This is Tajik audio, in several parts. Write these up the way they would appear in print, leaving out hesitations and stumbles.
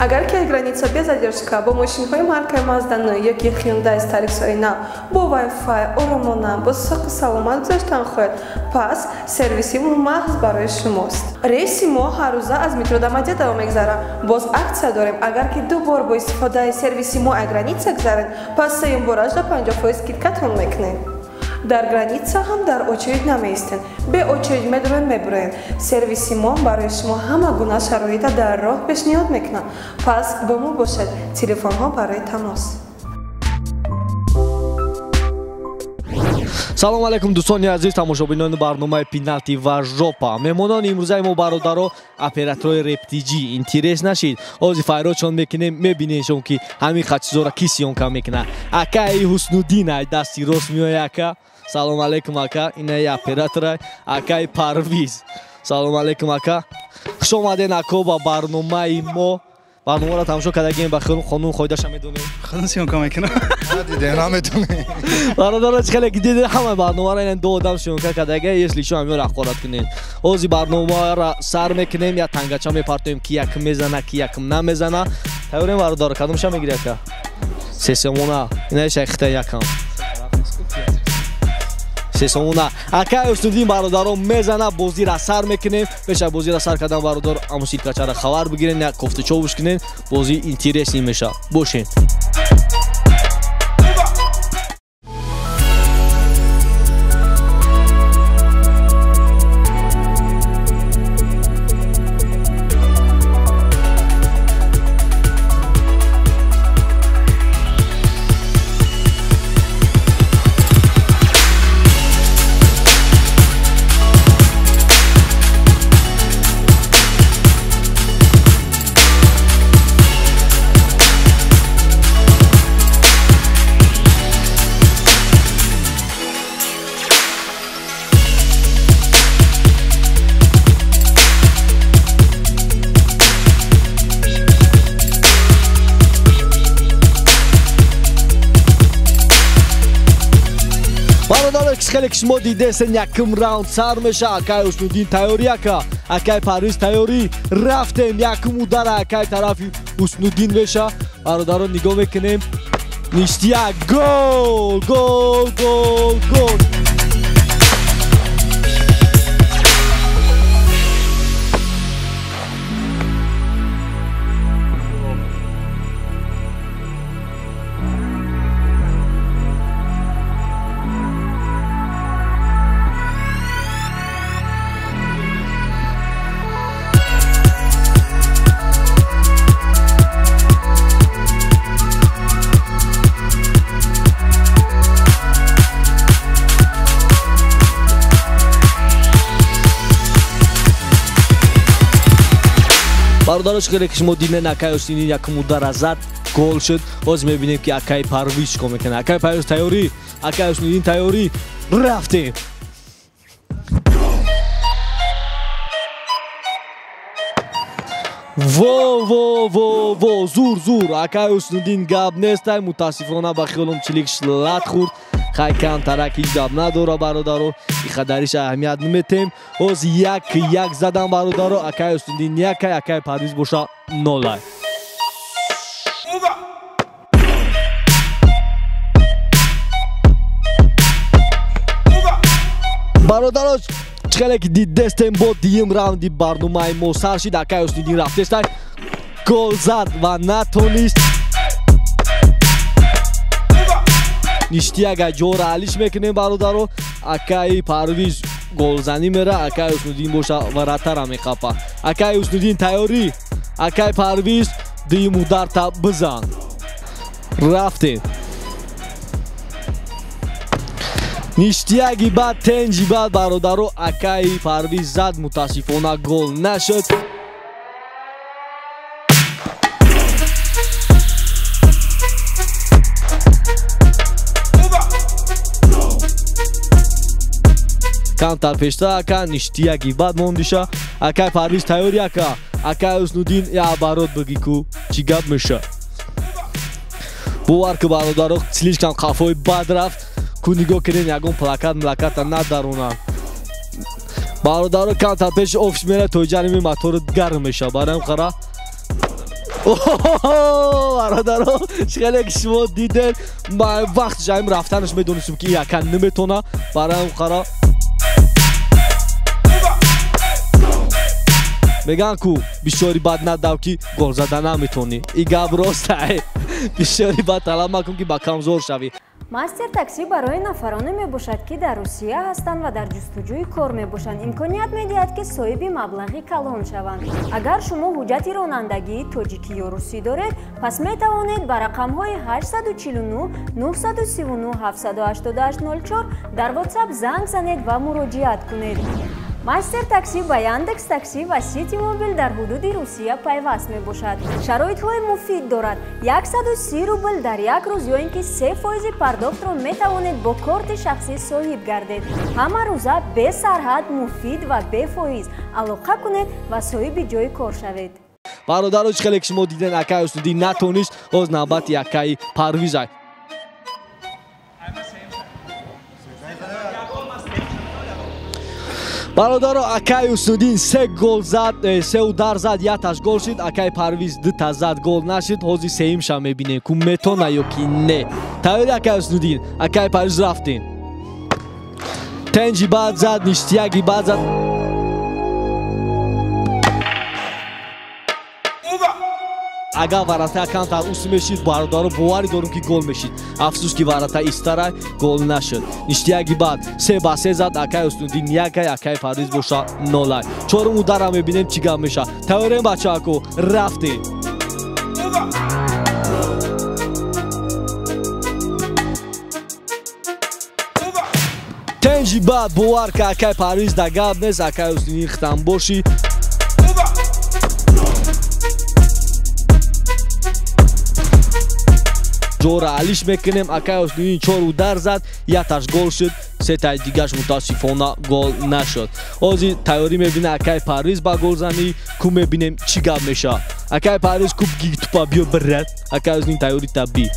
Agar که граница без задержка با ماشین‌های مارکه Mazda 9 یکی Hyundai Starex Arena با وای-فای آرامانه با ساق سلامت گذاشتن خواهد پس سرویسی محض برای شماست. ریس ما هر روزه از مترو دامادیا دوام می‌گذاره. باز اکسیا داریم اگر که دو بار با استفاده سرویسی ما گرانیتسا گذارن پس سیم بارش دا 50% скидкатон میکنیم. در گرانیتسا هم در очередь نمیستین. به очередь میبرین. سرویسی ما برای شما همه گونه شرایط در راه پیشنهاد میکنه. پس با ما باشید. تلفن ها برای تماس. салом алейкум дӯстони азиз тамошобинони барномаи пеналти ва жопа меҳмонони имрӯзаи мо бародаро оператори рептиҷи интерес нашид ҳозир файродшон мекунем мебинешон ки ҳамин хачизора ки сиёнка мекунад акаи ҳуснуддин ай дасти рост меоя ака салом алейкум ака инаи операторай акаи парвиз салом алейкум ака хуш омаден ако ба барномаи мо барномаро тамошо кардагем ба хонум қоидаша медонем хонум сиёнка мекунам диде наметонем бародаро чӣ хеле ки диде ҳама барномаро ин ду одам сиёнка кардаге если шо ҳамёро ақорат кунем ҳозир барномаро сар мекунем я тангача мепартоем ки якм мезана ки якм намезана тайёрем бародаро кадомша мегири ака сесомона инаи шайхита якам сесомона акай ҳуснуддин бародаро мезана бозиро сар мекунем пеша бозиро сар кардан бародар амусилкачара хабар бигирен як кофта човуш кунен бози интересный меша бошен خیلی شما دیده سن یکم راوند سر میشه اکای ҳуснуддин تیاری اکا اکای پاریس تیاری رفتیم یکم در اکای طرفی ҳуснуддин میشه برادرو نگاه میکنیم نیشتیا گل گل گل گل бародарош хеле ки шумо диден акай ҳуснуддин якум удара зад гол шуд ҳозир мебинем ки акай парвиз чиқор мекунад акай парвиз тайёрӣ акай ҳуснуддин тайёрӣ рафтем во зур акай ҳуснуддин гап нестай мутаассифона ба хиёлум чилик шлат хурд хай камтарак ҳеҷ гап надора бародаро ихадариш аҳамият наметем ҳозир як задан бародаро акай ҳуснуддин якай акай парвиз боша нолай бародаро чӣ хеле ки дидестем бо диюм раунди барномаи мо сар шид акай ҳуснуддин рафтестай гол зад ва натонист ништияга ҷора алиш мекунем бародаро акаи парвиз голзанӣ мера акаи ҳуснуддин боша ва ратара меқапа акаи ҳуснуддин тайёрӣ акаи парвиз дуюм ударта бизан рафтем ништияги бад тенҷи бад бародаро акаи парвиз зад мутаассифона гол нашуд камтар пештар ака ништияги бад мондиша акай парвиз тайёрӣ ака акай ҳуснуддин яъбарот бигӣ ку чӣ гап меша бовар ки бародаро слишком қафои бад рафт ку нигоҳ кунем ягон плаката надаронад бародаро камтар пеши офис мера тои ҷаниби мотори гарм меша барам қара برادرها خیلی که شما دیدن وقت جایم رفتنش میدونستم که یکن نمیتونه برای اون قرار میگن کو بیشتری بد نداو که گل زدن نمیتونی ای گپ راسته بیشتری بد طلب مکن که با کمزور شوی مастер такси барои нафароне мебошад ки дар Русия ҳастанд ва дар ҷустуҷӯи кор мебошанд. Имконият медиҳад ки соҳиби маблағи калон шаванд. Агар шумо ҳуҷҷати ронандагии тоҷикӣ ё русӣ доред, пас метавонед ба рақамҳои 849 939 78804 дар WhatsApp занг занед ва муроҷиат кунед. мастер такси ба Яндекс такси ва Сити Мобил дар ҳудуди Русия пайваст мебошад. Шароитҳои муфид дорад. 130 рубл дар як рӯз ё ин ки 3% пардохтро метавонед бо корти шахсӣ соҳиб гардед. Ҳама рӯза бе сарҳад, муфид ва бефоиз. Алоқа кунед ва соҳиби ҷойи кор шавед. برادرها خیلی که شما دیدن اکای استودی نتونیست از نوبت یکای پرویزای برادرها اکای استودین 3 گل زد 3 در زد یتش گل شد اکای پرویز 2 تا زد گل نشد حاضی سیم شم میبینه که میتونه یا کی نه تایید اکای استودین اکای پرویز رفتین تنجی بعد زد نشتیاگی بعد زد اگر ورانتا کانتر اوس میشید برادرها باوری دارم که گل میشید افسوس که ورانتا ایسترای گل نشد نشتیاگی بعد 3 با 3 زد اکای استودین یکای اکای پرویز باشه 0 چهارم ودارم میبینیم چیکار میشه تورم بچه‌ها کو رفتیم تنجی بعد باور که اکای پرویز در گاب نیست اکای استودین ختم باشی جورا علیش میکنیم اکای استودین 4 در زد یتش گل شد 3 تا دیگهش متاسفانه گل نشد ازی تیاری میبینه اکای پرویز با گل زنی کو میبینیم چی گپ میشه اکای پرویز کوب گیگ توپا بیو برد اکای استودین تیاری تبی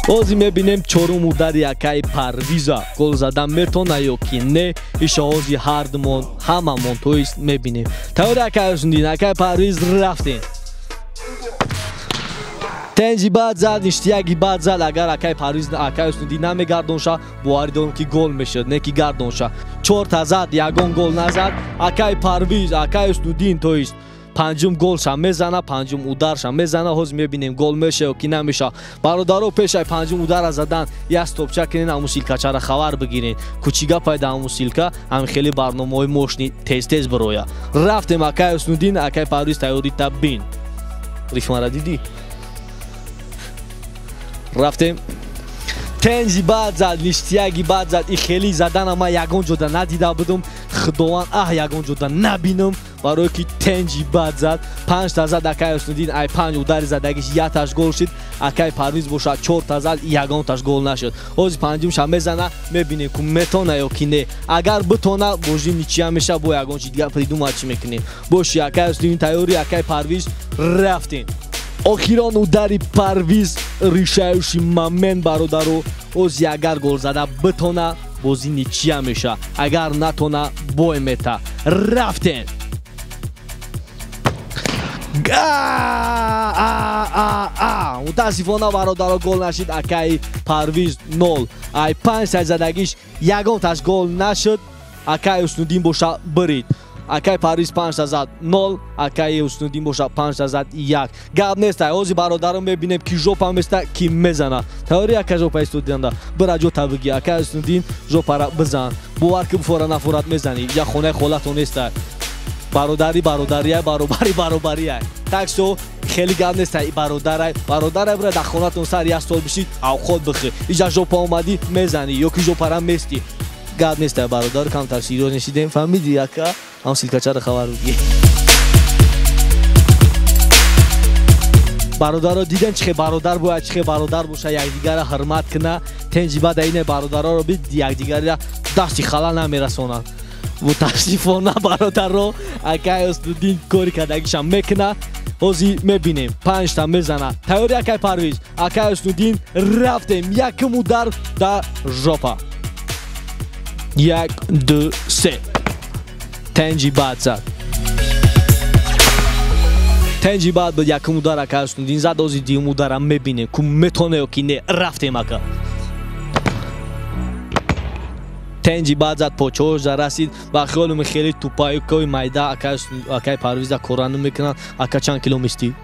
озӣ мебинем чорум удари якай парвиза гол задан метона ё ки не иша озӣ ҳардумон ҳамамон тоист мебинем тавори якай усундин якай парвиз рафтем тенҷи баъд зад ништияги баъд зад агар якай парвиз якай усундин намегардонша боварӣ дорам ки гол мешуд не ки гардонша 4 та зад ягон гол назад якай парвиз якай усундин тоист پنجم گلشم میزنه پنجم اودرشم میزنه هوز میبینیم گل میشه و کی نمیشه برادرها پیشای پنجم اودر زدن یه توپچه کنین امو سیلکا را خبر بگیرین کوچیگا پیدا امو سیلکا هم خیلی برنامه‌های موشنی تیز تیز برویا رفتیم اکای اسنودین اکای پرویز تیاری تبین ریفما را دیدی رفتیم تنجی بعد زد نشتیاگی بعد زد این خیلی زدن اما یگان جدا ندیده بودم خداوند یگان جدا نبینم برای که تنجی بعد زد 5 تا زد اکای اسنودین ای 5 اودر زدگیش یتش گل شد اکای پرویز باشه 4 تا زد یگان تاش گل نشد از پنجمش هم میزنه میبینیم که میتونه یا کی نه اگر بتونه بوجی نیچیا میشه با یگان چی دیگه پریدوم چی میکنیم باشه اکای اسنودین تیاری اکای پرویز رفتیم آخران اودری پرویز ریشایوشی ممن برادرو از اگر گل زده بتونه بازی نیچیا میشه اگر نتونه بای میته رفتیم متاسفانه برادرها گل نشد اکای پرویز 0 ای 5 تا زدگیش یگان تاش گل نشد اکای اسنودین باشه برید اکای پرویز 5 تا زد 0 اکای اسنودین باشه 5 تا زد 1 گپ نیست اوزی برادرها میبینیم کی ژوپا میسته کی میزنه تئوری اکای ژوپا استودیاندا برا جو تبگی اکای اسنودین ژوپا را بزن باور که فورا نفورت میزنی یا خونه خالتون نیست برادری برابری так что خیلی گپ نیست برادر برا در خونتون سر یه سال بشید او خود بخیر اینجا ژوپا اومدی میزنی یا کی ژوپا را میستی گپ نیست برادر کم تر سیریوس نشیدیم فهمیدی یکا هم سیلکاچا را خبر بگی برادرها دیدن چه برادر باید چه برادر باشه یکدیگر را حرمت کنه تنجی بعد این برادرها رو بید یکدیگر را دستی خلل نمیرسونن متاسفانه برادرها اکای اسنودین کاری کردگیشم میکنه اوزی میبینیم 5 تا میزنه تیاری اکای پرویز اکای اسنودین رفتیم یکم در ژوپا 1 2 3 тенҷи баъд зад тенҷи баъд буд якум удар ака Ҳуснуддин зад ози дуюм ударам мебинем ку метонад ё ки не рафтем ака тенҷи баъд зад почоҳожда расид ба хиёлум хеле тупайкои майда акаи Парвиза корану мекунад ака чанд кило мисти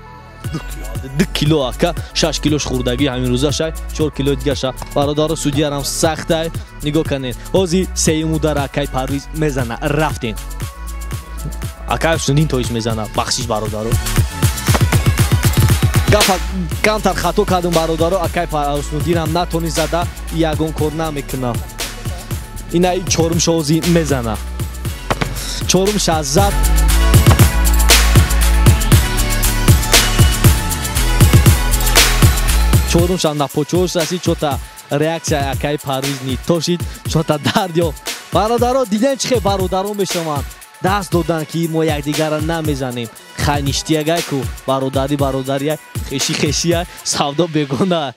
2 кило ака 6 килош хурдагӣ ҳамин рӯзаша 4 кило дигаша бародаро судиярам сахтай нигоҳ канед ози сеюм удар акаи Парвиз мезана рафтем акаи Ҳуснуддин тоиш мезана бахшиш бародаро гапа камтар хато кардум бародаро акаи Ҳуснуддинам натони зада ягон кор намекунам ина чорумша ози мезана чорумша зад чорумша напочош расид чота реаксияи акаи Парвиз нитошид чота дард ёфт бародаро дидем чӣ хел бародаро мешаванд даст додан ки мо якдигара намезанем хайништиягай ку бародария хешия савдо бегона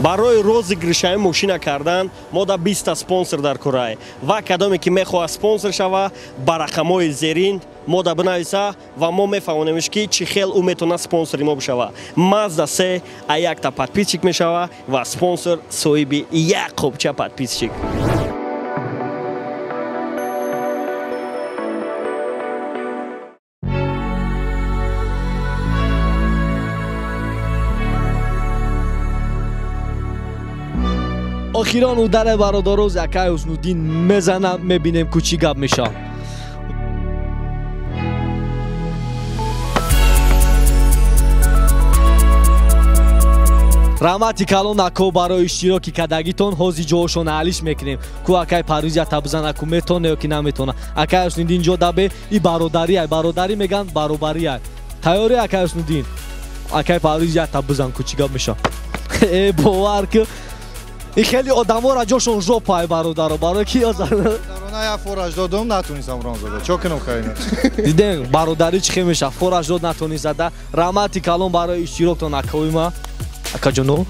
барои розыгрышаи мошина кардан мо да 20 спонсор дар кораи ва кадоме ки мехоҳад спонсор шава ба рақамҳои зерин мо да бинависа ва мо мефаҳмонемш ки чӣ хел ӯ метавонад спонсори мо бишава Mazda 3 а якта подписчик мешава ва спонсор соҳиби як қопча подписчик охирон ударе бародароз акаи Ҳуснуддин мезана мебинем ку чӣ гап меша раҳмати калон ако барои иштироки кардагитон ҳозир ҷоҳошон ҳалиш мекунем ку акаи Парвиз ята бизана ку метавона ё ки наметавона акаи Ҳуснуддин ҷо дабе и бародарияй бародарӣ меган баробарияй тайёре акаи Ҳуснуддин акаи Парвиз ята бизан ку чӣ гап меша бовар ку این خیلی آدم ها را جاشون ژوپای برادر برای کی از نه فورج دادم نتونستم ران زده چوکنم خیلی دیدن برادری چی میشه فورج داد نتونی زده رحمتی کلام برای اشتراک تو نکوی ما اکا جانو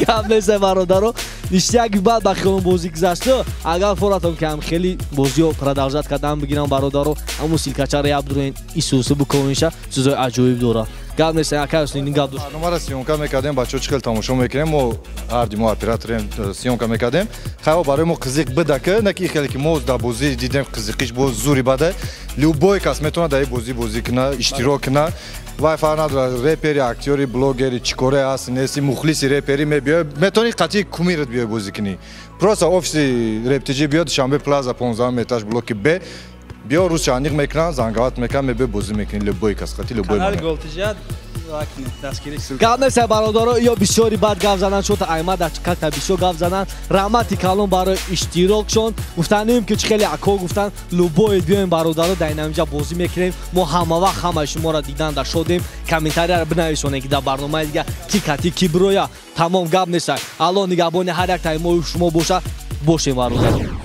کامل برادرو اشتیاقی بعد با خیلی بازی گذاشته اگر فوراتون کم خیلی بازیو پردازات کردم بگیرم برادرو اما سیلکچار یاب دورین ایسوسو بکنیشه چیزای عجیب داره گام نیست اکا Ҳуснуддин гап дошт номара сиёнка мекардем бачаҳо чӣ хел тамошо мекунем мо ҳарди мо операторем сиёнка мекардем хайо барои мо қизиқ бидака на ки хеле ки мо дар бозӣ дидем қизиқиш боз зури бада любой кас метавонад дар бозӣ кунад иштирок кунад вай фарқ надорад репери актёри блогери чӣ коре ҳаст нести мухлиси репери мебиёд метавони қатъи кумират биёй бозӣ кунӣ просто офиси рептиҷи биёд шанбе плаза 15 этаж блоки б биё рӯз чандиқ мекунанд занговат мекунанд мебиёй бозӣ мекунӣ любой кас қатъи любой гап нест бародаро ё бисёри бад гап зананд шота аймада какта бисёр гап зананд раҳмати калон барои иштирокшон гуфтанем ки чӣ хеле ако гуфтанд любое биёем бародаро дар инамиҷа бозӣ мекунем мо ҳамавақт ҳамаи шуморо диданда шодем комментарияро бинависонем ки дар барномаи дига ки қатъи ки бироя тамом гап нест алло нигаҳбони ҳар як тайимҳои шумо боша бошем бародаро